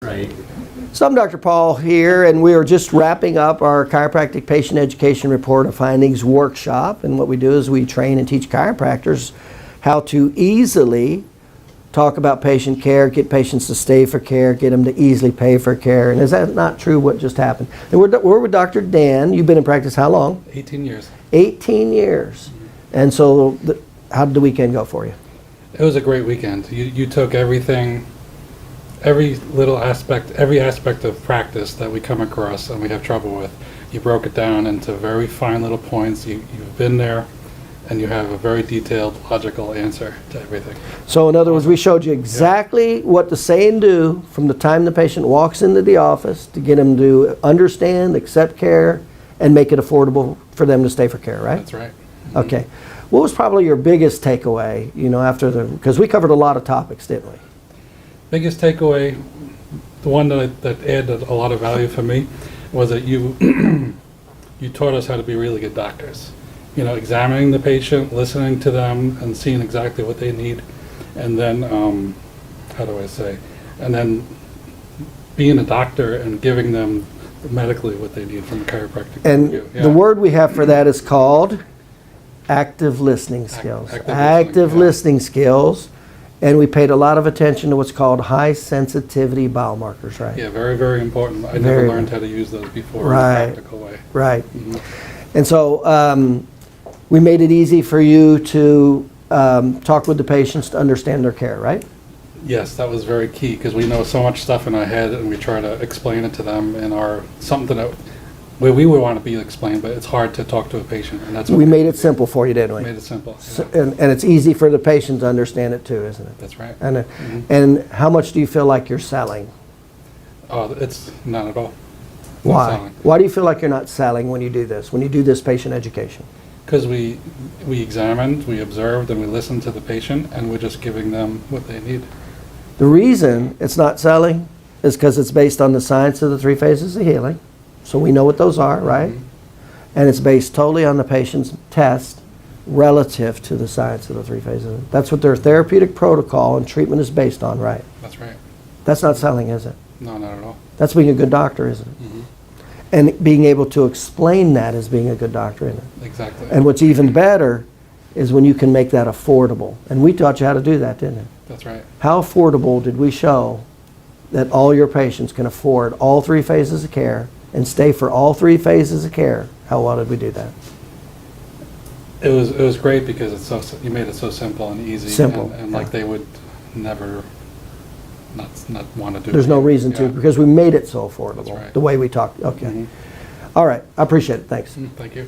Right. So I'm Dr. Paul here, and we are just wrapping up our Chiropractic Patient Education Report of Findings workshop. And what we do is we train and teach chiropractors how to easily talk about patient care, get patients to stay for care, get them to easily pay for care. And is that not true what just happened? And we're with Dr. Dan. You've been in practice how long? 18 years. 18 years. And so how did the weekend go for you? It was a great weekend. You took everything, every aspect of practice that we come across and we have trouble with. You broke it down into very fine little points. You've been there, and you have a very detailed, logical answer to everything. So in other words, we showed you exactly what to say and do from the time the patient walks into the office to get them to understand, accept care, and make it affordable for them to stay for care, right? That's right. Okay. What was probably your biggest takeaway, because we covered a lot of topics, didn't we? Biggest takeaway, the one that added a lot of value for me, was that you you taught us how to be really good doctors. You know, examining the patient, listening to them, and seeing exactly what they need, and then and then being a doctor and giving them medically what they need from a chiropractic point And of view. Yeah. the word we have for that is called active listening skills. Active listening, yeah. Listening skills. And we paid a lot of attention to what's called high sensitivity biomarkers, right? Yeah, very, very important. I Very never learned how to use those before Right. in a practical way. Right. Mhm. And so we made it easy for you to talk with the patients to understand their care, right? Yes, that was very key because we know so much stuff in our head and we try to explain it to them in something that where we would want to be explained, but it's hard to talk to a patient, and that's what We made it simple for you, didn't we? made it simple. So, Yeah. and it's easy for the patient to understand it too, isn't it? That's right. And how much do you feel like you're selling? Oh, it's not at all. Not Why? selling. Why do you feel like you're not selling when you do this, when you do this patient education? Because we examined, we observed, and we listened to the patient, and we're just giving them what they need. The reason it's not selling is because it's based on the science of the 3 phases of healing. So we know what those are, right? Mhm. And it's based totally on the patient's test relative to the science of the 3 phases. That's what their therapeutic protocol and treatment is based on, right? That's right. That's not selling, is it? No, not at all. That's being a good doctor, isn't it? Mhm. And being able to explain that is being a good doctor, isn't it? Exactly. And what's even better is when you can make that affordable. And we taught you how to do that, didn't it? That's right. How affordable did we show that all your patients can afford all 3 phases of care and stay for all 3 phases of care? How well did we do that? It was great because you made it so simple and easy. Simple, And yeah. like they would never not want to do it. There's no reason to, Yeah. because we made it so affordable. That's right. The way we talked. Okay. Mhm. All right. I appreciate it. Thanks. Thank you.